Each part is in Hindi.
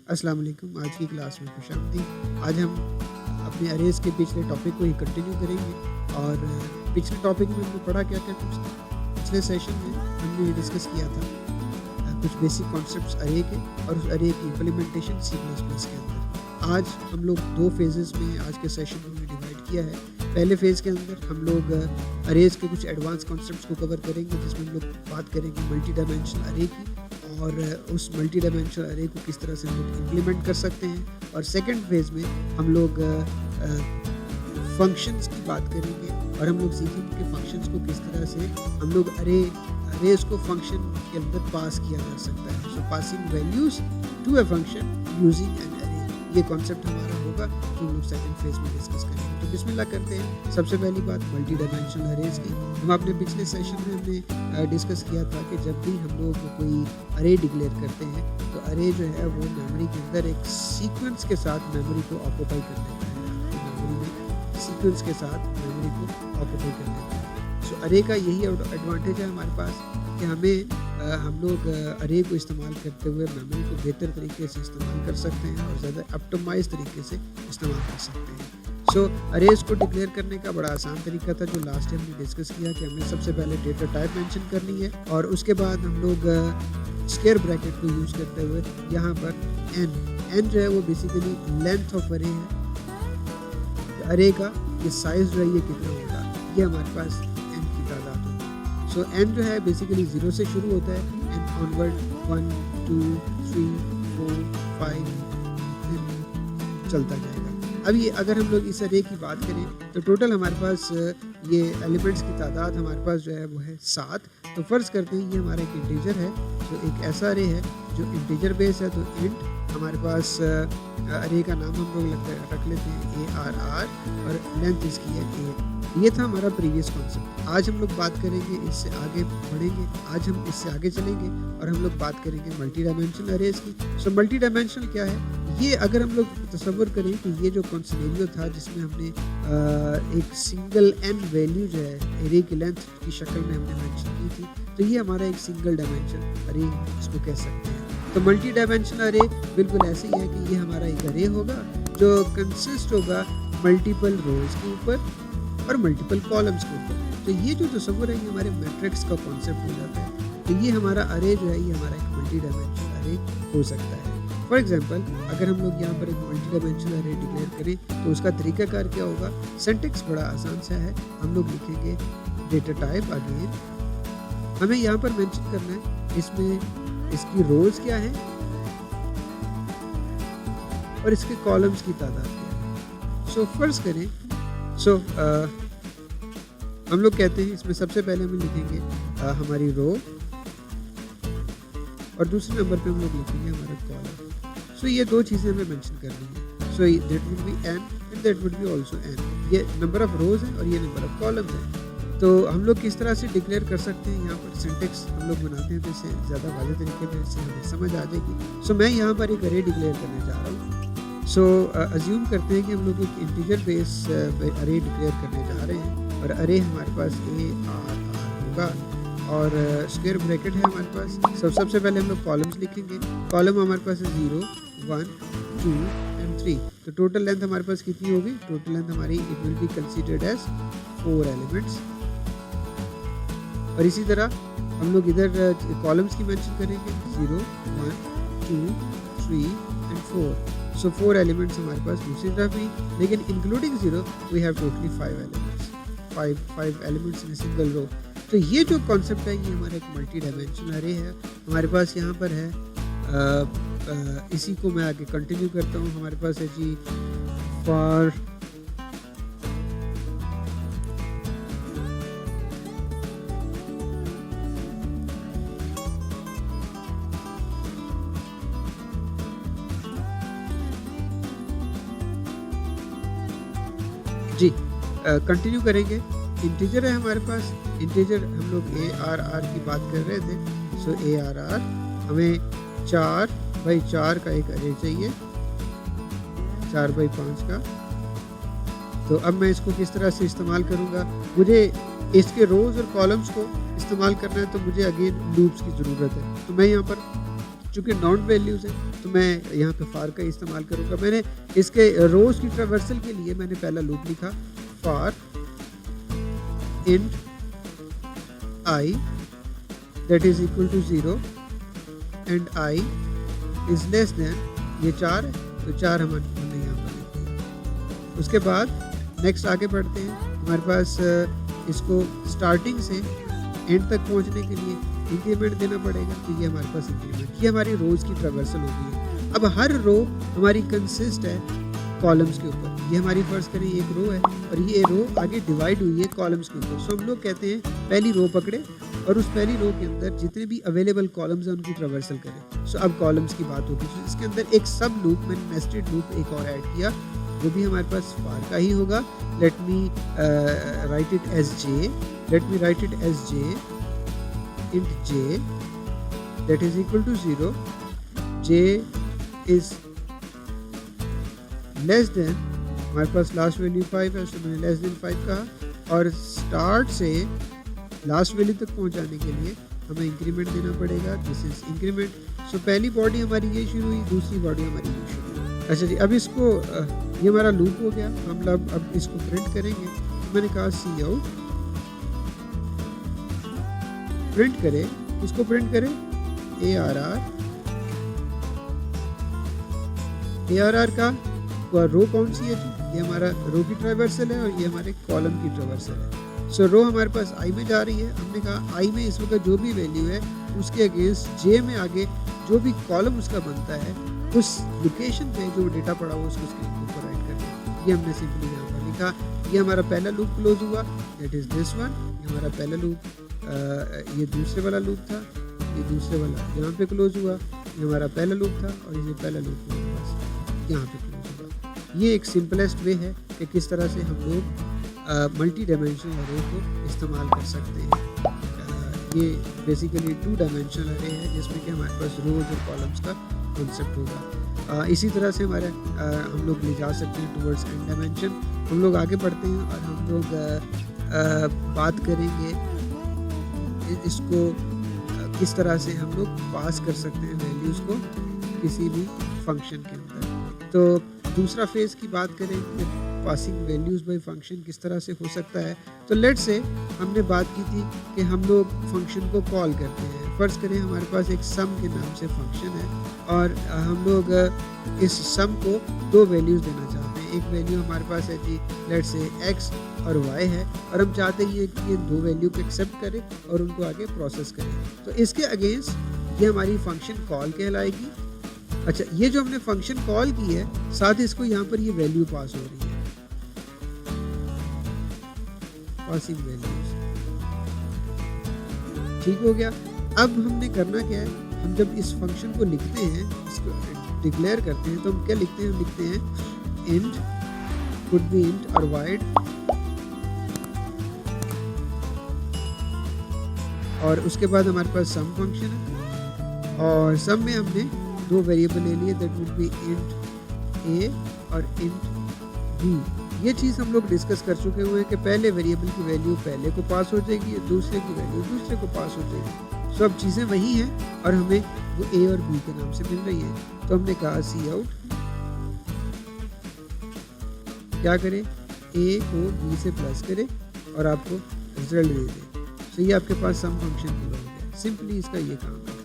अस्सलाम वालेकुम। आज की क्लास में खुशामदीद। आज हम अपने अरेज़ के पिछले टॉपिक को ही कंटिन्यू करेंगे और पिछले टॉपिक में हमने पढ़ा क्या क्या कुछ था। पिछले सेशन में हमने डिस्कस किया था कुछ बेसिक कॉन्सेप्ट्स अरे के और उस अरे की इम्प्लीमेंटेशन C++ के अंदर। आज हम लोग दो फेजेस में आज के सेशन में डिवाइड किया है। पहले फेज़ के अंदर हम लोग अरेज़ के कुछ एडवांस कॉन्सेप्ट्स को कवर करेंगे, जिसमें हम लोग बात करेंगे मल्टी डायमेंशनल अरे की और उस मल्टी डायमेंशनल अरे को किस तरह से हम लोग इम्प्लीमेंट कर सकते हैं। और सेकंड फेज़ में हम लोग फंक्शंस की बात करेंगे और हम लोग सीखेंगे कि फंक्शंस को किस तरह से हम लोग अरेज को फंक्शन के अंदर पास किया जा सकता है। So passing values to a function using an array, ये कॉन्सेप्ट हमारा होगा जो हम लोग सेकंड फेज में डिस्कस करेंगे। तो बिस्मिल्लाह करते हैं। सबसे पहली बात मल्टी डायमेंशनल अरेज की। हम अपने पिछले सेशन में हमने डिस्कस किया था कि जब भी हम लोग कोई अरे डिक्लेयर करते हैं तो अरे जो है वो मेमोरी के अंदर एक सीक्वेंस के साथ मेमोरी को ऑक्यूपाई कर लेता है। तो मेमोरी में सीक्वेंस के साथ मेमोरी को ऑक्यूपाई कर लेता है। सो अरे का यही एडवांटेज है हमारे पास कि हमें हम लोग अरे को इस्तेमाल करते हुए मेमोरी को बेहतर तरीके से इस्तेमाल कर सकते हैं और ज़्यादा ऑप्टिमाइज तरीके से इस्तेमाल कर सकते हैं। सो अरेज को डिक्लेयर करने का बड़ा आसान तरीका था जो लास्ट टाइम हमने डिस्कस किया कि हमें सबसे पहले डेटा टाइप मेंशन करनी है और उसके बाद हम लोग स्क्वायर ब्रैकेट को यूज़ करते हुए यहाँ पर एन जो है वो बेसिकली लेंथ ऑफ अरे है। अरे का ये साइज जो है ये कितना होगा, ये हमारे पास एन की तादाद होगी। सो एन जो है बेसिकली 0 से शुरू होता है एन ऑनवर्ड 1 2 3 4 5 चलता जाएगा। अब ये अगर हम लोग इस अरे की बात करें तो टोटल हमारे पास ये एलिमेंट्स की तादाद हमारे पास जो है वो है 7। तो फ़र्ज़ करते हैं ये हमारा एक इंटीजर है, तो एक ऐसा अरे है जो इंटीजर बेस है। तो इंट हमारे पास अरे का नाम हम लोग रख लेते हैं ARR और लेंथ इसकी है 8। ये था हमारा प्रीवियस कॉन्सेप्ट। आज हम लोग बात करेंगे, इससे आगे बढ़ेंगे, आज हम इससे आगे चलेंगे और हम लोग बात करेंगे मल्टी डायमेंशनल अरेज की। सो मल्टी डायमेंशनल क्या है, ये अगर हम लोग तसव्वुर करें कि ये जो सिनेरियो था जिसमें हमने एक सिंगल एन वैल्यू जो है अरे की लेंथ की शक्ल में हमने मेंशन की थी, तो ये हमारा एक सिंगल डायमेंशन अरे इसको कह सकते हैं। तो मल्टी डायमेंशनल अरे बिल्कुल ऐसे ही है कि ये हमारा एक अरे होगा जो कंसिस्ट होगा मल्टीपल रोज के ऊपर और मल्टीपल कॉलम्स के ऊपर। तो ये जो तसव्वुर है ये हमारे मैट्रिक्स का कॉन्सेप्ट हो जाता है। तो ये हमारा अरे जो है ये हमारा एक मल्टी डायमेंशनल अरे हो सकता है। फॉर एग्जाम्पल अगर हम लोग यहाँ पर एक मल्टी डायमेंशनल अरे डिक्लेयर करें तो उसका तरीकाकार क्या होगा। सिंटैक्स बड़ा आसान सा है। हम लोग लिखेंगे डेटा टाइप अगेन, हमें यहाँ पर मेंशन करना है इसमें इसकी रोज क्या है और इसके कॉलम्स की तादाद क्या है। सो फर्ज करें, हम लोग कहते हैं इसमें सबसे पहले हम लिखेंगे हमारी रो और दूसरे नंबर पे हम लोग लिखेंगे हमारा कॉलम। सो ये दो चीज़ें हमें मेंशन करनी है। So that would be N and that would be also N. ये नंबर ऑफ रोज है और ये नंबर ऑफ कॉलम्स है। तो हम लोग किस तरह से डिक्लेयर कर सकते हैं, यहाँ पर सिंटेक्स हम लोग बनाते हैं तो इससे ज़्यादा वाज़ेह तरीके में इससे हमें समझ आ जाएगी। सो मैं यहाँ पर एक अरे डिक्लेयर करने जा रहा हूँ। सो अज्यूम करते हैं कि हम लोग एक इंटीजर बेस अरे डिक्लेयर करने जा रहे हैं और अरे हमारे पास ARR होगा और स्क्वायर ब्रैकेट है हमारे पास। सबसे पहले हम लोग कॉलम्स लिखेंगे। कॉलम हमारे पास है 0 1 2 एंड 3। तो टोटल लेंथ हमारे पास कितनी होगी, टोटल लेंथ हमारी it will be considered as 4 elements. और इसी तरह हम लोग इधर कॉलम्स की मेंशन करेंगे 0 1 2 3 एंड 4। सो 4 एलिमेंट्स हमारे पास दूसरी तरफ भी, लेकिन including 0 we have totally 5 elements, 5 elements in single row. तो ये जो कॉन्सेप्ट है ये हमारा एक मल्टी डायमेंशनल अरे है हमारे पास यहाँ पर है। इसी को मैं आगे कंटिन्यू करता हूँ। हमारे पास है जी फॉर जी कंटिन्यू करेंगे। इंटीजर है हमारे पास, इंटीजर हम लोग ARR की बात कर रहे थे। सो ARR हमें 4x4 का एक अरे चाहिए, 4x5 का। तो अब मैं इसको किस तरह से इस्तेमाल करूँगा, मुझे इसके रोज और कॉलम्स को इस्तेमाल करना है तो मुझे अगेन लूप्स की ज़रूरत है। तो मैं यहाँ पर चूँकि नॉन वैल्यूज़ है तो मैं यहाँ पे फार का इस्तेमाल करूँगा। मैंने इसके रोज़ की ट्रावर्सल के लिए मैंने पहला लूप लिखा, for int i that is equal to 0 and i is less than, ये 4 है तो 4 हमने यहाँ पर लिख दिया। उसके बाद नेक्स्ट आगे बढ़ते हैं। हमारे पास इसको स्टार्टिंग से एंड तक पहुँचने के लिए इंक्रीमेंट देना पड़ेगा, तो ये हमारे पास इंक्रीमेंट, ये हमारी रोज़ की ट्रावर्सल हो गई है। अब हर रो हमारी कंसिस्ट है कॉलम्स के ऊपर। ये हमारी फर्ज करें एक रो है और ये रो आगे डिवाइड हुई है कॉलम्स के ऊपर। सो हम लोग कहते हैं पहली रो पकड़े और उस पहली रो के अंदर जितने भी अवेलेबल कॉलम्स हैं उनकी ट्रावर्सल करें। सो अब कॉलम्स की बात होगी, तो इसके अंदर एक सब लूप, मैंने नेस्टेड लूप एक और ऐड किया, जो भी हमारे पास फार का ही होगा। Let me write it as J, let me write it as J int j that is equal to 0, j is less than, हमारे पास लास्ट वैल्यू 5 है, तो मैंने लेस देन 5 कहा। और स्टार्ट से लास्ट वैल्यू तक पहुंचाने के लिए हमें इंक्रीमेंट देना पड़ेगा, दिस इज इंक्रीमेंट। सो पहली बॉडी हमारी ये शुरू हुई, दूसरी बॉडी हमारी ये शुरू हुई। अच्छा जी, अब इसको ये हमारा लूप हो गया, हम अब इसको प्रिंट करेंगे। तो मैंने कहा सी आउट प्रिंट करे, इसको प्रिंट करें ARR का रो कौन सी है जी, ये हमारा रो की ट्रावर्सल है और ये हमारे कॉलम की ट्रावर्सल है। सो रो हमारे पास आई में जा रही है, हमने कहा आई में इस वक्त जो भी वैल्यू है उसके अगेंस्ट जे में आगे जो भी कॉलम उसका बनता है उस लोकेशन पे जो डेटा पड़ा हुआ उसको स्क्रीन के ऊपर राइट करना। ये हमने सिंपली यहाँ पर लिखा। ये हमारा पहला लूप क्लोज हुआ, दैट इज दिस वन। ये हमारा पहला लूप, ये दूसरे वाला लूप था, ये दूसरे वाला यहाँ पे क्लोज हुआ। ये हमारा पहला लूप था और ये पहला लूप हमारे पास यहाँ पे क्लोज हुआ। ये एक सिंपलेस्ट वे है कि किस तरह से हम लोग मल्टी डायमेंशनल अरे को इस्तेमाल कर सकते हैं। ये बेसिकली 2 डायमेंशनल अरे है जिसमें कि हमारे पास रोज और कॉलम्स का कॉन्सेप्ट होगा। इसी तरह से हमारे हम लोग ले जा सकते हैं टुवर्ड्स एन डायमेंशन। हम लोग आगे बढ़ते हैं और हम लोग बात करेंगे इसको किस तरह से हम लोग पास कर सकते हैं वैल्यूज़ को किसी भी फंक्शन के अंदर। तो दूसरा फेज़ की बात करें कि पासिंग वैल्यूज़ बाय फंक्शन किस तरह से हो सकता है। तो लेट्स से हमने बात की थी कि हम लोग फंक्शन को कॉल करते हैं। फ़र्ज़ करें हमारे पास एक सम के नाम से फंक्शन है और हम लोग इस सम को 2 वैल्यूज़ देना चाहते हैं। एक वैल्यू हमारे पास है जी लेट्स से x और y है और हम चाहते हैं कि ये 2 वैल्यू को एक्सेप्ट करें और उनको आगे प्रोसेस करें। तो इसके अगेंस्ट ये हमारी फंक्शन कॉल कहलाएगी। अच्छा, ये जो हमने फंक्शन कॉल की है साथ ही इसको यहाँ पर ये वैल्यू पास हो रही है, पासिंग वैल्यूज। ठीक हो गया। अब हमने करना क्या है, हम जब इस फंक्शन को लिखते हैं, इसको डिक्लेयर करते हैं, तो हम क्या लिखते हैं, हम लिखते हैं इंट, could be int और void, और उसके बाद हमारे पास सम फंक्शन है और सम में हमने 2 वेरिएबल ले लिए, that would B int a और इंट b। ये चीज़ हम लोग डिस्कस कर चुके हुए हैं कि पहले वेरिएबल की वैल्यू पहले को पास हो जाएगी, दूसरे की वैल्यू दूसरे को पास हो जाएगी। सो अब चीज़ें वही हैं और हमें वो a और b के नाम से मिल रही है। तो हमने कहा सी आउट क्या करें, a को b से प्लस करे और आपको रिजल्ट दे दे। तो ये आपके पास सम फंक्शन पूरा हो गया। सिंपली इसका ये काम है।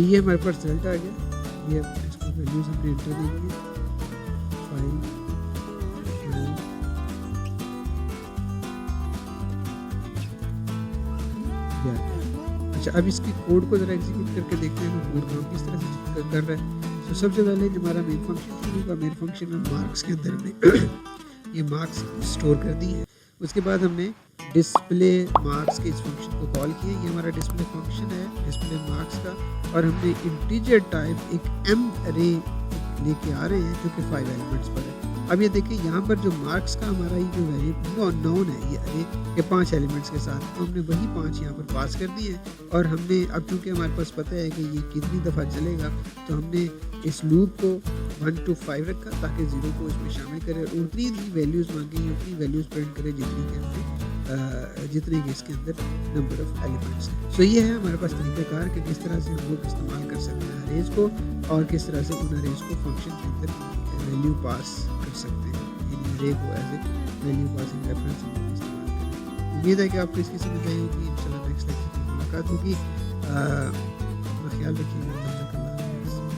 ये हमारे पास रिजल्ट आ गया। ये इसको वैल्यूज हमने एंटर देनी है, 5 9। अच्छा, अब इसकी कोड को जरा एग्जीक्यूट करके देखते हैं कोड काम किस तरह से कर रहा है। तो सबसे पहले हमारा मेन फंक्शन शुरू हुआ। मेन फंक्शन में मार्क्स के अंदर हमने ये मार्क्स स्टोर कर दी है। उसके बाद हमने डिस्प्ले मार्क्स के इस फंक्शन को कॉल किया। ये हमारा डिस्प्ले फंक्शन है डिस्प्ले मार्क्स का, और हमने इंटीजर टाइप एक एम अरे लेके आ रहे हैं जो कि 5 एलिमेंट्स पर है। अब ये देखिए यहाँ पर जो मार्क्स का हमारा ये जो वेरिएबल नोन है ये अरे के 5 एलिमेंट्स के साथ, तो हमने वही 5 यहाँ पर पास कर दिए। और हमने अब चूँकि हमारे पास पता है कि ये कितनी दफ़ा चलेगा, तो हमने इस लूप को 1 to 5 रखा ताकि 0 को इसमें शामिल करें और उतनी ही वैल्यूज़ मांगे, उतनी वैल्यूज़ प्रिंट करें जितनी कि हमने जितने कि इसके अंदर नंबर ऑफ एलिमेंट्स हैं। सो ये है हमारे पास तरीक़ाकार कि किस तरह से हम लोग इस्तेमाल कर सकते हैं अरेज को और किस तरह से उन अरेज को फंक्शन के अंदर वैल्यू पास कर सकते हैं, यानी अरे को as a value passing reference हम लोग इस्तेमाल करें। उम्मीद है कि आपको इसकी समझ आई होगी। इंशाल्लाह नेक्स्ट लेक्चर में मुलाकात होगी। अपना ख्याल रखिएगा।